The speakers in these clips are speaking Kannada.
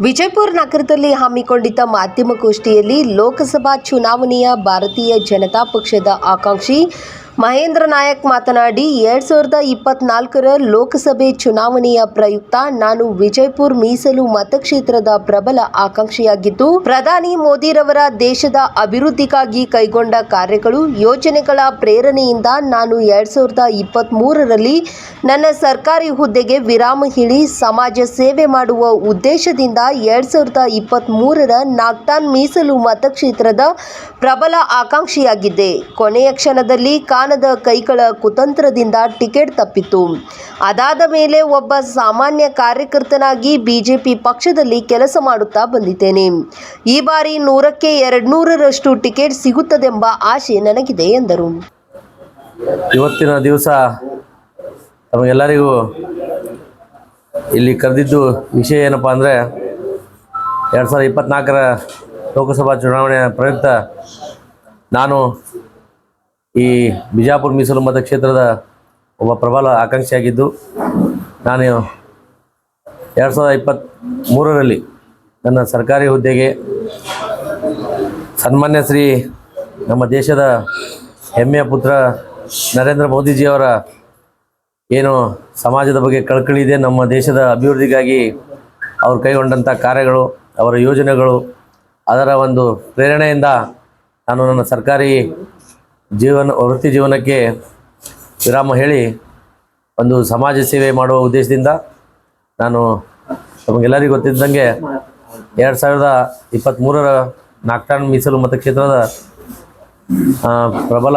ವಿಜಯಪುರ ನಗರದಲ್ಲಿ ಹಮ್ಮಿಕೊಂಡಿದ್ದ ಮಾಧ್ಯಮಗೋಷ್ಠಿಯಲ್ಲಿ ಲೋಕಸಭಾ ಚುನಾವಣೆಯ ಭಾರತೀಯ ಜನತಾ ಪಕ್ಷದ ಆಕಾಂಕ್ಷಿ ಮಹೇಂದ್ರ ನಾಯಕ್ ಮಾತನಾಡಿ 2024ರ ಲೋಕಸಭೆ ಚುನಾವಣೆಯ ಪ್ರಯುಕ್ತ ನಾನು ವಿಜಯಪುರ ಮೀಸಲು ಮತಕ್ಷೇತ್ರದ ಪ್ರಬಲ ಆಕಾಂಕ್ಷಿಯಾಗಿದ್ದು, ಪ್ರಧಾನಿ ಮೋದಿರವರ ದೇಶದ ಅಭಿವೃದ್ಧಿಗಾಗಿ ಕೈಗೊಂಡ ಕಾರ್ಯಗಳು, ಯೋಜನೆಗಳ ಪ್ರೇರಣೆಯಿಂದ ನಾನು 2023ರಲ್ಲಿ ನನ್ನ ಸರ್ಕಾರಿ ಹುದ್ದೆಗೆ ವಿರಾಮ ಹೇಳಿ ಸಮಾಜ ಸೇವೆ ಮಾಡುವ ಉದ್ದೇಶದಿಂದ 2023ರ ನಾಗ್ಟಾನ್ ಮೀಸಲು ಮತಕ್ಷೇತ್ರದ ಪ್ರಬಲ ಆಕಾಂಕ್ಷಿಯಾಗಿದ್ದೆ. ಕೊನೆಯ ಕ್ಷಣದಲ್ಲಿ ಕಾಣದ ಕೈಗಳ ಕುತಂತ್ರದಿಂದ ಟಿಕೆಟ್ ತಪ್ಪಿತು. ಅದಾದ ಮೇಲೆ ಒಬ್ಬ ಸಾಮಾನ್ಯ ಕಾರ್ಯಕರ್ತನಾಗಿ ಬಿಜೆಪಿ ಪಕ್ಷದಲ್ಲಿ ಕೆಲಸ ಮಾಡುತ್ತಾ ಬಂದಿದ್ದೇನೆ. ಈ ಬಾರಿ 100ಕ್ಕೆ 200ರಷ್ಟು ಟಿಕೆಟ್ ಸಿಗುತ್ತದೆಂಬ ಆಶೆ ನನಗಿದೆ ಎಂದರು. ಇವತ್ತಿನ ದಿವಸ ತಮಗೆಲ್ಲರಿಗೂ ಇಲ್ಲಿ ಕರೆದಿದ್ದು ವಿಷಯ ಏನಪ್ಪ ಅಂದರೆ 2024ರ ಲೋಕಸಭಾ ಚುನಾವಣೆಯ ಪ್ರಯುಕ್ತ ನಾನು ಈ ಬಿಜಾಪುರ ಮೀಸಲು ಮತಕ್ಷೇತ್ರದ ಒಬ್ಬ ಪ್ರಬಲ ಆಕಾಂಕ್ಷಿಯಾಗಿದ್ದು, ನಾನು 2023ರಲ್ಲಿ ನನ್ನ ಸರ್ಕಾರಿ ಹುದ್ದೆಗೆ ಸನ್ಮಾನ್ಯ ಶ್ರೀ ನಮ್ಮ ದೇಶದ ಹೆಮ್ಮೆಯ ಪುತ್ರ ನರೇಂದ್ರ ಮೋದಿಜಿಯವರ ಏನು ಸಮಾಜದ ಬಗ್ಗೆ ಕಳಕಳಿ ಇದೆ, ನಮ್ಮ ದೇಶದ ಅಭಿವೃದ್ಧಿಗಾಗಿ ಅವರು ಕೈಗೊಂಡಂಥ ಕಾರ್ಯಗಳು, ಅವರ ಯೋಜನೆಗಳು, ಅದರ ಒಂದು ಪ್ರೇರಣೆಯಿಂದ ನಾನು ನನ್ನ ಸರ್ಕಾರಿ ವೃತ್ತಿ ಜೀವನಕ್ಕೆ ವಿರಾಮ ಹೇಳಿ ಒಂದು ಸಮಾಜ ಸೇವೆ ಮಾಡುವ ಉದ್ದೇಶದಿಂದ ನಾನು ನಮಗೆಲ್ಲರಿಗೂ ಗೊತ್ತಿದ್ದಂಗೆ 2023ರ ನಾಗ್ಟಾನ್ ಮೀಸಲು ಮತಕ್ಷೇತ್ರದ ಪ್ರಬಲ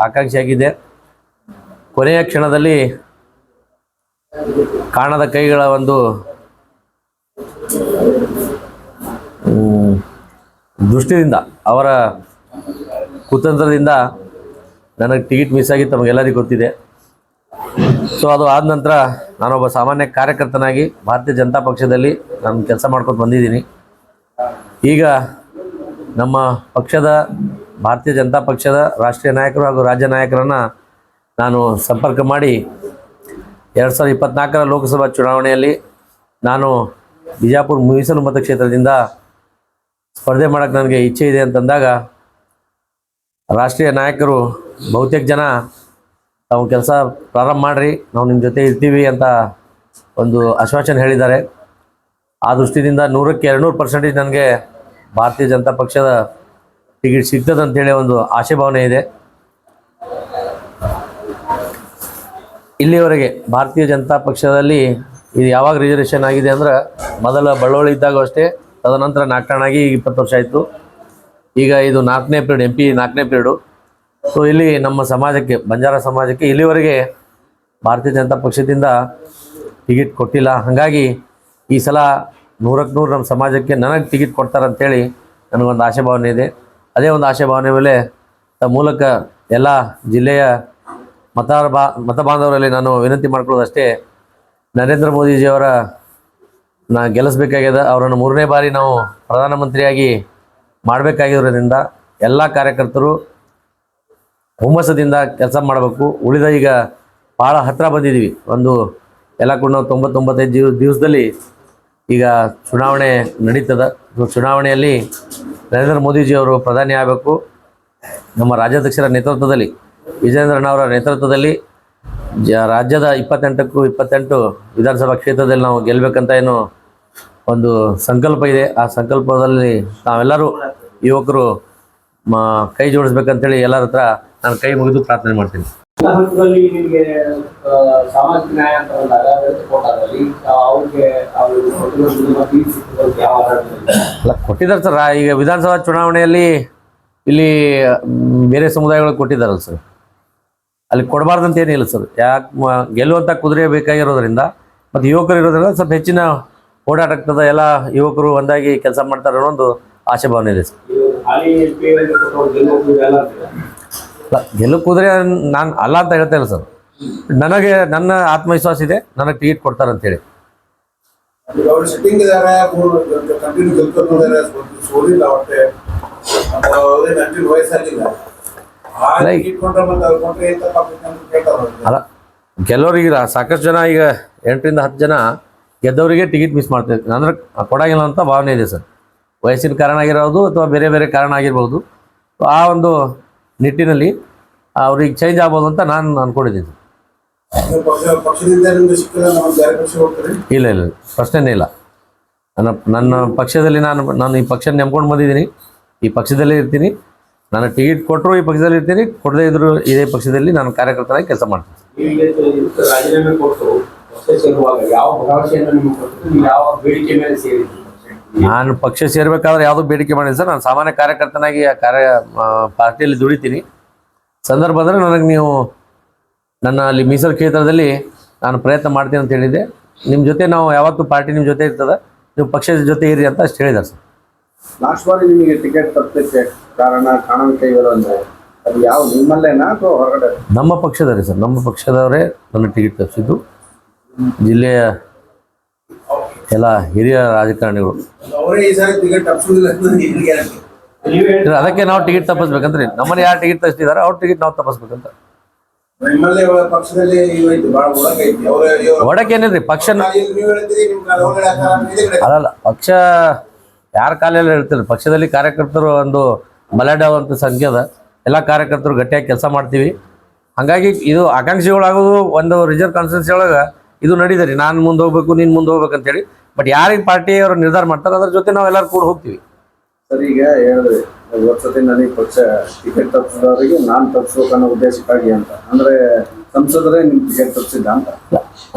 ಆಕಾಂಕ್ಷಿಯಾಗಿದೆ. ಕೊನೆಯ ಕ್ಷಣದಲ್ಲಿ ಕಾಣದ ಕೈಗಳ ಒಂದು ದೃಷ್ಟಿಯಿಂದ, ಅವರ ಕುತಂತ್ರದಿಂದ ನನಗೆ ಟಿಕೆಟ್ ಮಿಸ್ ಆಗಿ ತಮಗೆಲ್ಲರಿಗೂ ಗೊತ್ತಿದೆ. ಸೊ ಅದು ಆದ ನಂತರ ನಾನೊಬ್ಬ ಸಾಮಾನ್ಯ ಕಾರ್ಯಕರ್ತನಾಗಿ ಭಾರತೀಯ ಜನತಾ ಪಕ್ಷದಲ್ಲಿ ನಾನು ಕೆಲಸ ಮಾಡ್ಕೊಂಡು ಬಂದಿದ್ದೀನಿ. ಈಗ ನಮ್ಮ ಪಕ್ಷದ ಭಾರತೀಯ ಜನತಾ ಪಕ್ಷದ ರಾಷ್ಟ್ರೀಯ ನಾಯಕರು ಹಾಗೂ ರಾಜ್ಯ ನಾಯಕರನ್ನು ನಾನು ಸಂಪರ್ಕ ಮಾಡಿ 2024ರ ಲೋಕಸಭಾ ಚುನಾವಣೆಯಲ್ಲಿ ನಾನು ಬಿಜಾಪುರ ಮೀಸಲು ಮತಕ್ಷೇತ್ರದಿಂದ ಸ್ಪರ್ಧೆ ಮಾಡೋಕ್ಕೆ ನನಗೆ ಇಚ್ಛೆ ಇದೆ ಅಂತಂದಾಗ ರಾಷ್ಟ್ರೀಯ ನಾಯಕರು ಬಹುತೇಕ ಜನ ತಾವು ಕೆಲಸ ಪ್ರಾರಂಭ ಮಾಡಿರಿ, ನಾವು ನಿಮ್ಮ ಜೊತೆ ಇರ್ತೀವಿ ಅಂತ ಒಂದು ಆಶ್ವಾಸನೆ ಹೇಳಿದ್ದಾರೆ. ಆ ದೃಷ್ಟಿಯಿಂದ 100ಕ್ಕೆ 200% ನನಗೆ ಭಾರತೀಯ ಜನತಾ ಪಕ್ಷದ ಟಿಕೆಟ್ ಸಿಗ್ತದೆ ಅಂತೇಳಿ ಒಂದು ಆಶೆ ಭಾವನೆ ಇದೆ. ಇಲ್ಲಿವರೆಗೆ ಭಾರತೀಯ ಜನತಾ ಪಕ್ಷದಲ್ಲಿ ಇದು ಯಾವಾಗ ರಿಸರ್ವೇಷನ್ ಆಗಿದೆ ಅಂದರೆ, ಮೊದಲ ಬಳ್ಳೋಳಿ ಇದ್ದಾಗ ಅಷ್ಟೇ, ತದನಂತರ ನಾಗ್ಟಾಣಾಗಿ 20 ವರ್ಷ ಆಯಿತು. ಈಗ ಇದು 4ನೇ ಪೀರಿಯಡ್, MP 4ನೇ ಪೀರಿಯಡು. ಸೊ ಇಲ್ಲಿ ನಮ್ಮ ಸಮಾಜಕ್ಕೆ, ಬಂಜಾರ ಸಮಾಜಕ್ಕೆ ಇಲ್ಲಿವರೆಗೆ ಭಾರತೀಯ ಜನತಾ ಪಕ್ಷದಿಂದ ಟಿಕೆಟ್ ಕೊಟ್ಟಿಲ್ಲ. ಹಾಗಾಗಿ ಈ ಸಲ 100ಕ್ಕೆ 100 ನಮ್ಮ ಸಮಾಜಕ್ಕೆ ನನಗೆ ಟಿಕೆಟ್ ಕೊಡ್ತಾರಂತೇಳಿ ನನಗೊಂದು ಆಶೆ ಭಾವನೆ ಇದೆ. ಅದೇ ಒಂದು ಆಶೆ ಭಾವನೆ ಮೇಲೆ ಮೂಲಕ ಎಲ್ಲ ಜಿಲ್ಲೆಯ ಮತ ಬಾಂಧವರಲ್ಲಿ ನಾನು ವಿನಂತಿ ಮಾಡ್ಕೊಳ್ಳೋದಷ್ಟೇ, ನರೇಂದ್ರ ಮೋದಿಜಿಯವರ ಗೆಲ್ಲಿಸಬೇಕಾಗ್ಯದ. ಅವರನ್ನು 3ನೇ ಬಾರಿ ನಾವು ಪ್ರಧಾನಮಂತ್ರಿಯಾಗಿ ಮಾಡಬೇಕಾಗಿರೋದ್ರಿಂದ ಎಲ್ಲ ಕಾರ್ಯಕರ್ತರು ಹುಮ್ಮಸದಿಂದ ಕೆಲಸ ಮಾಡಬೇಕು. ಉಳಿದ ಈಗ ಭಾಳ ಹತ್ತಿರ ಬಂದಿದ್ದೀವಿ, ಒಂದು ಎಲ್ಲ ಕೂಡ ನಾವು 90-95 ದಿವಸದಲ್ಲಿ ಈಗ ಚುನಾವಣೆ ನಡೀತದೆ. ಚುನಾವಣೆಯಲ್ಲಿ ನರೇಂದ್ರ ಮೋದಿಜಿಯವರು ಪ್ರಧಾನಿ ಆಗಬೇಕು. ನಮ್ಮ ರಾಜ್ಯಾಧ್ಯಕ್ಷರ ನೇತೃತ್ವದಲ್ಲಿ, ವಿಜೇಂದ್ರಣ್ಣವರ ನೇತೃತ್ವದಲ್ಲಿ ರಾಜ್ಯದ 28ಕ್ಕೂ 28 ವಿಧಾನಸಭಾ ಕ್ಷೇತ್ರದಲ್ಲಿ ನಾವು ಗೆಲ್ಲಬೇಕಂತ ಏನು ಒಂದು ಸಂಕಲ್ಪ ಇದೆ. ಆ ಸಂಕಲ್ಪದಲ್ಲಿ ನಾವೆಲ್ಲರೂ ಯುವಕರು ಕೈ ಜೋಡಿಸ್ಬೇಕಂತೇಳಿ ಎಲ್ಲರ ಹತ್ರ ನಾನು ಕೈ ಮುಗಿದು ಪ್ರಾರ್ಥನೆ ಮಾಡ್ತೀನಿ. ಕೊಟ್ಟಿದ್ದಾರೆ ಸರ್. ಈಗ ವಿಧಾನಸಭಾ ಚುನಾವಣೆಯಲ್ಲಿ ಇಲ್ಲಿ ಬೇರೆ ಸಮುದಾಯಗಳಿಗೆ ಕೊಟ್ಟಿದ್ದಾರಲ್ಲ ಸರ್, ಅಲ್ಲಿ ಕೊಡಬಾರ್ದಂತ ಏನಿಲ್ಲ ಸರ್. ಯಾಕೆ ಗೆಲ್ಲುವಂಥ ಕುದುರೆ ಬೇಕಾಗಿರೋದ್ರಿಂದ ಮತ್ತು ಯುವಕರು ಇರೋದ್ರಿಂದ ಸ್ವಲ್ಪ ಹೆಚ್ಚಿನ ಓಡಾಟ ಆಗ್ತದೆ. ಎಲ್ಲ ಯುವಕರು ಒಂದಾಗಿ ಕೆಲಸ ಮಾಡ್ತಾರೆ ಅನ್ನೋ ಒಂದು ಆಶೆ ಭಾವನೆ ಇದೆ ಸರ್. ಗೆಲ್ಲು ಕುದುರೆ ನಾನು ಅಲ್ಲ ಅಂತ ಹೇಳ್ತಾ ಇಲ್ಲ ಸರ್. ನನಗೆ ನನ್ನ ಆತ್ಮವಿಶ್ವಾಸ ಇದೆ, ನನಗೆ ಟಿಕೆಟ್ ಕೊಡ್ತಾರಂತೇಳಿ. ಅಲ್ಲ, ಗೆಲ್ಲೋರಿಗೆ ಸಾಕಷ್ಟು ಜನ, ಈಗ 8ರಿಂದ 10 ಜನ ಗೆದ್ದವರಿಗೆ ಟಿಕೆಟ್ ಮಿಸ್ ಮಾಡ್ತೀವಿ ಅಂದ್ರೆ ಕೊಡಂಗಿಲ್ಲ ಅಂತ ಭಾವನೆ ಇದೆ ಸರ್. ವಯಸ್ಸಿನ ಕಾರಣ ಆಗಿರೋದು ಅಥವಾ ಬೇರೆ ಬೇರೆ ಕಾರಣ ಆಗಿರ್ಬೋದು. ಆ ಒಂದು ನಿಟ್ಟಿನಲ್ಲಿ ಅವ್ರಿಗೆ ಚೇಂಜ್ ಆಗ್ಬೋದು ಅಂತ ನಾನು ಅಂದ್ಕೊಂಡಿದ್ದೀನಿ. ಇಲ್ಲ ಇಲ್ಲ ಪ್ರಶ್ನೆನೇ ಇಲ್ಲ. ನನ್ನ ಪಕ್ಷದಲ್ಲಿ ನಾನು ಈ ಪಕ್ಷ ನೆಮ್ಕೊಂಡು ಬಂದಿದ್ದೀನಿ, ಈ ಪಕ್ಷದಲ್ಲೇ ಇರ್ತೀನಿ. ನಾನು ಟಿಕೆಟ್ ಕೊಟ್ಟರು ಈ ಪಕ್ಷದಲ್ಲಿ ಇರ್ತೀನಿ, ಕೊಡದೇ ಇದ್ರು ಇದೇ ಪಕ್ಷದಲ್ಲಿ ನಾನು ಕಾರ್ಯಕರ್ತರಾಗಿ ಕೆಲಸ ಮಾಡ್ತೀನಿ. ನಾನು ಪಕ್ಷ ಸೇರ್ಬೇಕಾದ್ರೆ ಯಾವುದೂ ಬೇಡಿಕೆ ಮಾಡಿಲ್ಲ ಸರ್. ನಾನು ಸಾಮಾನ್ಯ ಕಾರ್ಯಕರ್ತನಾಗಿ ಪಾರ್ಟಿಯಲ್ಲಿ ದುಡಿತೀನಿ. ಸಂದರ್ಭ ಅಂದರೆ ನನಗೆ ನೀವು ನನ್ನ ಅಲ್ಲಿ ಮೀಸಲು ಕ್ಷೇತ್ರದಲ್ಲಿ ನಾನು ಪ್ರಯತ್ನ ಮಾಡ್ತೀನಿ ಅಂತ ಹೇಳಿದ್ದೆ. ನಿಮ್ಮ ಜೊತೆ ನಾವು ಯಾವತ್ತೂ ಪಾರ್ಟಿ ನಿಮ್ಮ ಜೊತೆ ಇರ್ತದೆ, ನೀವು ಪಕ್ಷದ ಜೊತೆ ಇರಿ ಅಂತ ಅಷ್ಟು ಹೇಳಿದ್ದಾರೆ ಸರ್. ಲಾಸ್ಟ್ ಬಾರಿ ನಿಮಗೆ ಟಿಕೆಟ್ ತಪ್ಪಲಿಕ್ಕೆ ಕಾರಣ ಕಾಣುವಿಕೆಗಳು ಅಂದರೆ ಅದು ಯಾವ ನಿಮ್ಮಲ್ಲೇನಾ ಅಥವಾ ಹೊರಗಡೆ? ನಮ್ಮ ಪಕ್ಷದವರೇ ಸರ್, ನಮ್ಮ ಪಕ್ಷದವರೇ ನನ್ನ ಟಿಕೆಟ್ ತಪ್ಪಿಸಿದ್ದು. ಜಿಲ್ಲೆಯ ಎಲ್ಲ ಹಿರಿಯ ರಾಜಕಾರಣಿಗಳು. ಅದಕ್ಕೆ ನಾವು ಟಿಕೆಟ್ ತಪ್ಪಿಸ್ಬೇಕಂದ್ರೆ ನಮ್ಮನ್ನು ಯಾರು ಟಿಕೆಟ್ ತಪ್ಪಿಸ್ತಿದಾರೋ ಅವ್ರ ಟಿಕೆಟ್ ನಾವು ತಪ್ಪಿಸ್ಬೇಕಂತ. ಒಡಕೇನಿಲ್ರಿ ಪಕ್ಷ ಅಲ್ಲಲ್ಲ, ಪಕ್ಷ ಯಾರ ಕಾಲೆಲ್ಲ ಹೇಳ್ತೀರಿ. ಪಕ್ಷದಲ್ಲಿ ಕಾರ್ಯಕರ್ತರು ಒಂದು ಬಲಾಢ್ಯವಂತ ಸಂಖ್ಯೆ ಅದ. ಎಲ್ಲ ಕಾರ್ಯಕರ್ತರು ಗಟ್ಟಿಯಾಗಿ ಕೆಲಸ ಮಾಡ್ತೀವಿ. ಹಾಗಾಗಿ ಇದು ಆಕಾಂಕ್ಷಿಗಳಾಗೋದು ಒಂದು ರಿಸರ್ವ್ ಕಾನ್ಸ್ಟಿಟ್ಯೂನ್ಸಿ ಒಳಗೆ ಇದು ನಡೀತದೆ. ನಾನು ಮುಂದೆ ಹೋಗ್ಬೇಕು, ನೀನು ಮುಂದೆ ಹೋಗ್ಬೇಕಂತೇಳಿ. ಬಟ್ ಯಾರಿಗೆ ಪಾರ್ಟಿಯವರು ನಿರ್ಧಾರ ಮಾಡ್ತಾರೆ ಅದ್ರ ಜೊತೆ ನಾವು ಎಲ್ಲರೂ ಕೂಡ ಹೋಗ್ತೀವಿ. ಸರ್, ಈಗ ಹೇಳಿದ್ರಿ ವರ್ಷದಿಂದ ನನಗೆ ಪಕ್ಷ ಟಿಕೆಟ್ ತಪ್ಪಿಸಿದವರಿಗೆ ನಾನು ತಪ್ಪಿಸ್ಬೇಕು ಅನ್ನೋ ಉದ್ದೇಶಕ್ಕಾಗಿ ಅಂತ, ಅಂದರೆ ಸಂಸದರೇ ನಿಮ್ಮ ಟಿಕೆಟ್ ತಪ್ಪಿಸಿದ್ದ ಅಂತ?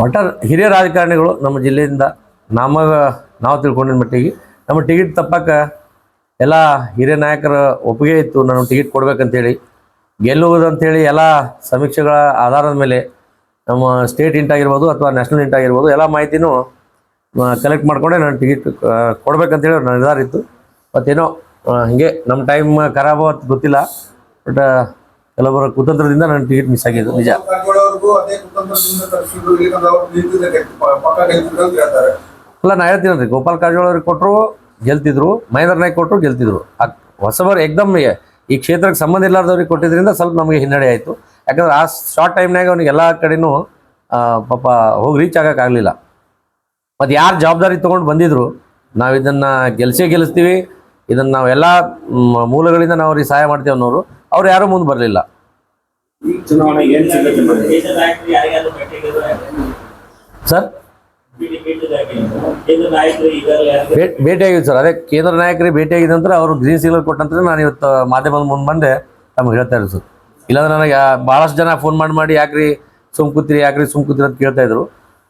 ಒಟ್ಟಾರೆ ಹಿರಿಯ ರಾಜಕಾರಣಿಗಳು ನಮ್ಮ ಜಿಲ್ಲೆಯಿಂದ ನಾವು ತಿಳ್ಕೊಂಡಿದ್ದ ಮಟ್ಟಿಗೆ ನಮ್ಮ ಟಿಕೆಟ್ ತಪ್ಪಕ್ಕೆ ಎಲ್ಲ ಹಿರಿಯ ನಾಯಕರ ಒಪ್ಪಿಗೆ ಇತ್ತು. ನಾನು ಟಿಕೆಟ್ ಕೊಡ್ಬೇಕಂತೇಳಿ, ಗೆಲ್ಲುವುದಂತೇಳಿ ಎಲ್ಲ ಸಮೀಕ್ಷೆಗಳ ಆಧಾರದ ಮೇಲೆ ನಮ್ಮ ಸ್ಟೇಟ್ ಇಂಟ್ ಆಗಿರ್ಬೋದು ಅಥವಾ ನ್ಯಾಷನಲ್ ಇಂಟ್ ಆಗಿರ್ಬೋದು ಎಲ್ಲ ಮಾಹಿತಿನೂ ಕಲೆಕ್ಟ್ ಮಾಡಿಕೊಂಡೆ ನಾನು ಟಿಕೆಟ್ ಕೊಡ್ಬೇಕಂತೇಳಿ ನನ್ನ ನಿರ್ಧಾರ ಇತ್ತು. ಮತ್ತೇನೋ ಹೀಗೆ ನಮ್ಮ ಟೈಮ್ ಖರಾಬ್ ಅಂತ ಗೊತ್ತಿಲ್ಲ. ಬಟ್ ಕೆಲವರ ಕುತಂತ್ರದಿಂದ ನನ್ನ ಟಿಕೆಟ್ ಮಿಸ್ ಆಗಿದ್ದು ನಿಜ. ಅಲ್ಲ, ನಾ ಹೇಳ್ತೀನಲ್ರಿ, ಗೋಪಾಲ್ ಕಾರಜೋಳ ಅವ್ರಿಗೆ ಕೊಟ್ಟರು ಗೆಲ್ತಿದ್ರು, ಮಹೇಂದ್ರ ನಾಯ್ಕ ಕೊಟ್ಟರು ಗೆಲ್ತಿದ್ರು. ಹೊಸಬರು ಏಕ್ದಮ್ ಈ ಕ್ಷೇತ್ರಕ್ಕೆ ಸಂಬಂಧ ಇಲ್ಲಾರ್ದವ್ರಿಗೆ ಕೊಟ್ಟಿದ್ದರಿಂದ ಸ್ವಲ್ಪ ನಮಗೆ ಹಿನ್ನಡೆ ಆಯಿತು. ಯಾಕಂದ್ರೆ ಆ ಶಾರ್ಟ್ ಟೈಮ್ನಾಗ ಅವ್ನಿಗೆ ಎಲ್ಲ ಕಡೆನೂ ಪಾಪ ಹೋಗಿ ರೀಚ್ ಆಗೋಕ್ಕಾಗಲಿಲ್ಲ. ಮತ್ತು ಯಾರು ಜವಾಬ್ದಾರಿ ತೊಗೊಂಡು ಬಂದಿದ್ರು, ನಾವು ಇದನ್ನು ಗೆಲ್ಲಿಸ್ತೀವಿ, ಇದನ್ನು ನಾವು ಎಲ್ಲ ಮೂಲಗಳಿಂದ ನಾವು ಅವ್ರಿಗೆ ಸಹಾಯ ಮಾಡ್ತೀವಿ ಅನ್ನೋರು ಅವ್ರು ಯಾರೂ ಮುಂದೆ ಬರಲಿಲ್ಲ. ಸರ್ ಭೇಟಿಯಾಗಿದ್ದು ಸರ್, ಅದೇ ಕೇಂದ್ರ ನಾಯಕರಿಗೆ ಭೇಟಿಯಾಗಿದ್ದ ನಂತರ ಅವರು ಗ್ರೀನ್ ಸಿಗ್ನಲ್ ಕೊಟ್ಟ ನಂತರ ನಾನು ಇವತ್ತು ಮಾಧ್ಯಮದ ಮುಂದೆ ಬಂದೆ ನಮ್ಗೆ ಹೇಳ್ತಾ ಇದ್ರು ಸರ್. ಇಲ್ಲಾಂದ್ರೆ ನನಗೆ ಭಾಳಷ್ಟು ಜನ ಫೋನ್ ಮಾಡಿ ಯಾಕ್ರಿ ಸುಮ್ ಕೂತೀರಿ ಅಂತ ಕೇಳ್ತಾ ಇದ್ರು.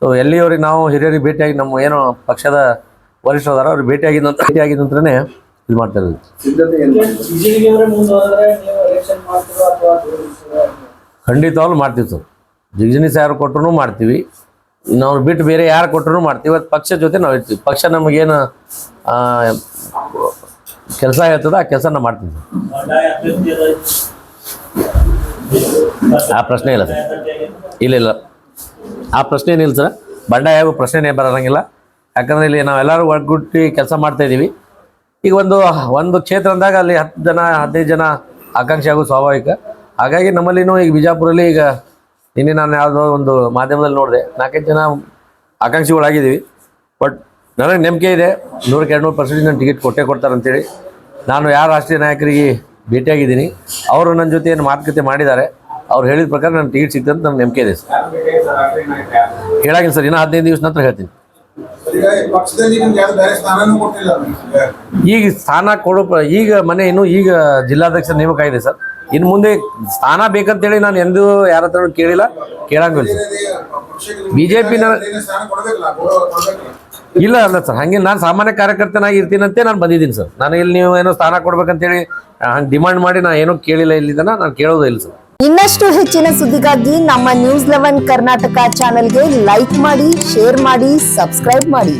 ಸೊ ಎಲ್ಲಿಯವ್ರಿಗೆ ನಾವು ಹಿರಿಯರಿಗೆ ಭೇಟಿಯಾಗಿ ನಮ್ಮ ಏನು ಪಕ್ಷದ ವರಿಷ್ಠರು ಅದಾರ ಅವ್ರಿಗೆ ಭೇಟಿಯಾಗಿದ್ದ ನಂತರನೇ ಇದು ಮಾಡ್ತಾ ಇರೋದು. ಖಂಡಿತವಾಗ್ಲೂ ಮಾಡ್ತೀವಿ ಸರ್. ಜಿಗ್ಜಿನಿ ಸಾರು ಕೊಟ್ಟರು ಮಾಡ್ತೀವಿ, ನಾವು ಬಿಟ್ಟು ಬೇರೆ ಯಾರು ಕೊಟ್ಟರು ಮಾಡ್ತೀವಿ. ಇವತ್ತು ಪಕ್ಷ ಜೊತೆ ನಾವು ಇರ್ತೀವಿ. ಪಕ್ಷ ನಮಗೇನು ಕೆಲಸ ಹೇಳ್ತದ ಆ ಕೆಲಸ ನಾವು ಮಾಡ್ತೀವಿ. ಆ ಪ್ರಶ್ನೆ ಇಲ್ಲ ಸರ್, ಇಲ್ಲ ಆ ಪ್ರಶ್ನೆ ಏನಿಲ್ಲ ಸರ್. ಬಂಡಾಯ ಆಗೋ ಪ್ರಶ್ನೆನೇ ಬರೋಂಗಿಲ್ಲ. ಯಾಕಂದರೆ ಇಲ್ಲಿ ನಾವೆಲ್ಲರೂ ಒಗ್ಗೂಡಿ ಕೆಲಸ ಮಾಡ್ತಾಯಿದ್ದೀವಿ. ಈಗ ಒಂದು ಕ್ಷೇತ್ರ ಅಂದಾಗ ಅಲ್ಲಿ 10 ಜನ 15 ಜನ ಆಕಾಂಕ್ಷಿ ಆಗೋದು ಸ್ವಾಭಾವಿಕ. ಹಾಗಾಗಿ ನಮ್ಮಲ್ಲಿನೂ ಈಗ ಬಿಜಾಪುರಲ್ಲಿ ಈಗ ನಿನ್ನೆ ನಾನು ಯಾವುದೋ ಒಂದು ಮಾಧ್ಯಮದಲ್ಲಿ ನೋಡಿದೆ, 4-5 ಜನ ಆಕಾಂಕ್ಷಿಗಳಾಗಿದ್ದೀವಿ. ಬಟ್ ನನಗೆ ನಂಬಿಕೆ ಇದೆ 100-200% ನನ್ನ ಟಿಕೆಟ್ ಕೊಡ್ತಾರೆ ಅಂತೇಳಿ. ನಾನು ಯಾರು ರಾಷ್ಟ್ರೀಯ ನಾಯಕರಿಗೆ ಭೇಟಿಯಾಗಿದ್ದೀನಿ, ಅವರು ನನ್ನ ಜೊತೆ ಏನು ಮಾತುಕತೆ ಮಾಡಿದ್ದಾರೆ, ಅವ್ರು ಹೇಳಿದ ಪ್ರಕಾರ ನನ್ನ ಟಿಕೆಟ್ ಸಿಗ್ತದೆ ಅಂತ ನನಗೆ ನಂಬಿಕೆ ಇದೆ ಸರ್. ಹೇಳಾಗಿಲ್ಲ ಸರ್, ಇನ್ನೂ 15 ದಿವಸ ನಂತರ ಹೇಳ್ತೀನಿ. ಈಗ ಸ್ಥಾನ ಈಗ ಈಗ ಜಿಲ್ಲಾಧ್ಯಕ್ಷರ ನೇಮಕ ಇದೆ ಸರ್. ಇನ್ನು ಮುಂದೆ ಸ್ಥಾನ ಬೇಕಂತೇಳಿ ನಾನು ಎಂದೂ ಯಾರ ಹತ್ರ ಕೇಳಿಲ್ಲ, ಕೇಳಂಗಿಲ್ಲ ಸರ್. ಬಿಜೆಪಿ ಇಲ್ಲ ಸರ್, ಹಾಗೆ ನಾನು ಸಾಮಾನ್ಯ ಕಾರ್ಯಕರ್ತನಾಗಿ ಇರ್ತೀನಂತೆ ನಾನು ಬಂದಿದ್ದೀನಿ ಸರ್. ನಾನು ಇಲ್ಲಿ ನೀವು ಏನೋ ಸ್ಥಾನ ಕೊಡ್ಬೇಕಂತೇಳಿ ಹಂಗೆ ಡಿಮಾಂಡ್ ಮಾಡಿ ನಾನು ಏನೂ ಕೇಳಿಲ್ಲ, ಇಲ್ಲಿದ್ದಾನ ನಾನು ಕೇಳೋದು ಇಲ್ಲ ಸರ್. ಇನ್ನಷ್ಟು ಹೆಚ್ಚಿನ ಸುದ್ದಿಗಾಗಿ ನಮ್ಮ ನ್ಯೂಸ್ 11 ಕರ್ನಾಟಕ ಚಾನೆಲ್ಗೆ ಲೈಕ್ ಮಾಡಿ, ಶೇರ್ ಮಾಡಿ, ಸಬ್ಸ್ಕ್ರೈಬ್ ಮಾಡಿ.